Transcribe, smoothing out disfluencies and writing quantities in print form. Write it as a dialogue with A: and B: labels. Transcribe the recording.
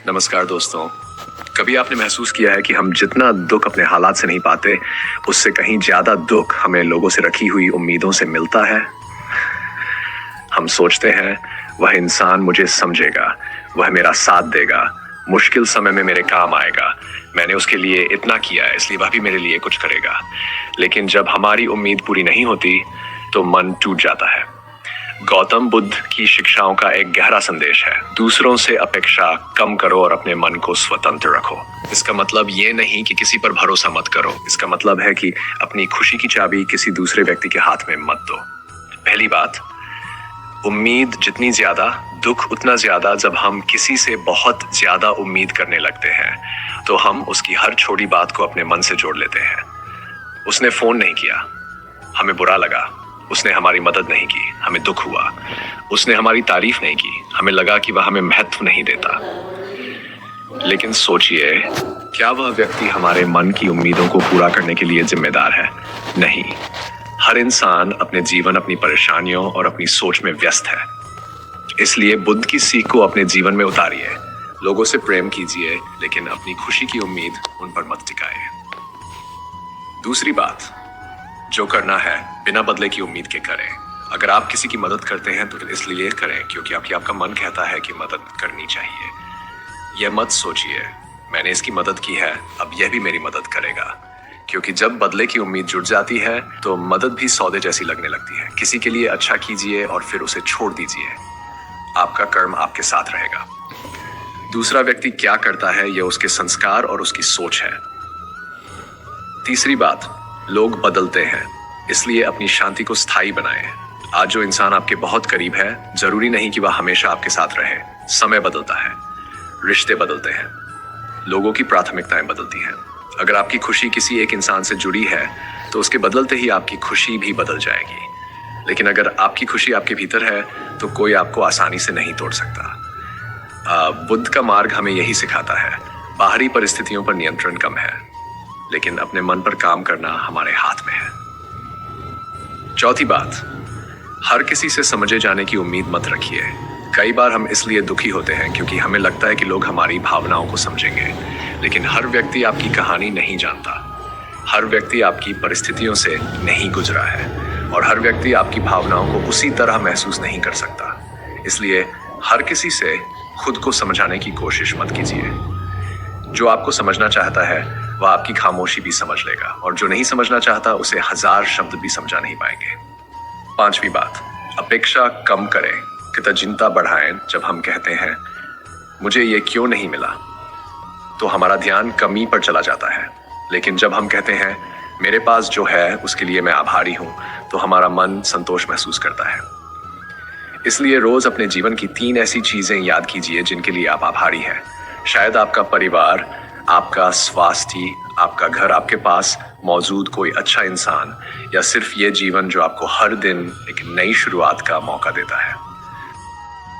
A: नमस्कार दोस्तों। कभी आपने महसूस किया है कि हम जितना दुख अपने हालात से नहीं पाते, उससे कहीं ज्यादा दुख हमें लोगों से रखी हुई उम्मीदों से मिलता है। हम सोचते हैं वह इंसान मुझे समझेगा, वह मेरा साथ देगा, मुश्किल समय में मेरे काम आएगा, मैंने उसके लिए इतना किया है इसलिए वह भी मेरे लिए कुछ करेगा। लेकिन जब हमारी उम्मीद पूरी नहीं होती तो मन टूट जाता है। गौतम बुद्ध की शिक्षाओं का एक गहरा संदेश है, दूसरों से अपेक्षा कम करो और अपने मन को स्वतंत्र रखो। इसका मतलब ये नहीं कि किसी पर भरोसा मत करो, इसका मतलब है कि अपनी खुशी की चाबी किसी दूसरे व्यक्ति के हाथ में मत दो। पहली बात, उम्मीद जितनी ज्यादा, दुख उतना ज्यादा। जब हम किसी से बहुत ज्यादा उम्मीद करने लगते हैं तो हम उसकी हर छोटी बात को अपने मन से जोड़ लेते हैं। उसने फोन नहीं किया, हमें बुरा लगा। उसने हमारी मदद नहीं की, हमें दुख हुआ। उसने हमारी तारीफ नहीं की, हमें लगा कि वह हमें महत्व नहीं देता। लेकिन सोचिए, क्या वह व्यक्ति हमारे मन की उम्मीदों को पूरा करने के लिए जिम्मेदार है? नहीं। हर इंसान अपने जीवन, अपनी परेशानियों और अपनी सोच में व्यस्त है। इसलिए बुद्ध की सीख को अपने जीवन में उतारिए। लोगों से प्रेम कीजिए, लेकिन अपनी खुशी की उम्मीद उन पर मत टिकाए। दूसरी बात, जो करना है बिना बदले की उम्मीद के करें। अगर आप किसी की मदद करते हैं तो इसलिए करें क्योंकि आपका मन कहता है कि मदद करनी चाहिए। यह मत सोचिए मैंने इसकी मदद की है, अब यह भी मेरी मदद करेगा। क्योंकि जब बदले की उम्मीद जुड़ जाती है तो मदद भी सौदे जैसी लगने लगती है। किसी के लिए अच्छा कीजिए और फिर उसे छोड़ दीजिए, आपका कर्म आपके साथ रहेगा। दूसरा व्यक्ति क्या करता है यह उसके संस्कार और उसकी सोच है। तीसरी बात, लोग बदलते हैं, इसलिए अपनी शांति को स्थायी बनाएं। आज जो इंसान आपके बहुत करीब है, जरूरी नहीं कि वह हमेशा आपके साथ रहे। समय बदलता है, रिश्ते बदलते हैं, लोगों की प्राथमिकताएं बदलती हैं। अगर आपकी खुशी किसी एक इंसान से जुड़ी है तो उसके बदलते ही आपकी खुशी भी बदल जाएगी। लेकिन अगर आपकी खुशी आपके भीतर है तो कोई आपको आसानी से नहीं तोड़ सकता। बुद्ध का मार्ग हमें यही सिखाता है। बाहरी परिस्थितियों पर नियंत्रण कम है, लेकिन अपने मन पर काम करना हमारे हाथ में है। चौथी बात, हर किसी से समझे जाने की उम्मीद मत रखिए। कई बार हम इसलिए दुखी होते हैं क्योंकि हमें लगता है कि लोग हमारी भावनाओं को समझेंगे। लेकिन हर व्यक्ति आपकी कहानी नहीं जानता, हर व्यक्ति आपकी परिस्थितियों से नहीं गुजरा है और हर व्यक्ति आपकी भावनाओं को उसी तरह महसूस नहीं कर सकता। इसलिए हर किसी से खुद को समझाने की कोशिश मत कीजिए। जो आपको समझना चाहता है वह आपकी खामोशी भी समझ लेगा, और जो नहीं समझना चाहता उसे 1000 शब्द भी समझा नहीं पाएंगे। पांचवी बात, अपेक्षा कम करें, कृतज्ञता बढ़ाएं। जब हम कहते हैं मुझे ये क्यों नहीं मिला, तो हमारा ध्यान कमी पर चला जाता है। लेकिन जब हम कहते हैं मेरे पास जो है उसके लिए मैं आभारी हूं, तो हमारा मन संतोष महसूस करता है। इसलिए रोज अपने जीवन की 3 ऐसी चीजें याद कीजिए जिनके लिए आप आभारी हैं। शायद आपका परिवार, आपका स्वास्थ्य, आपका घर, आपके पास मौजूद कोई अच्छा इंसान, या सिर्फ ये जीवन जो आपको हर दिन एक नई शुरुआत का मौका देता है।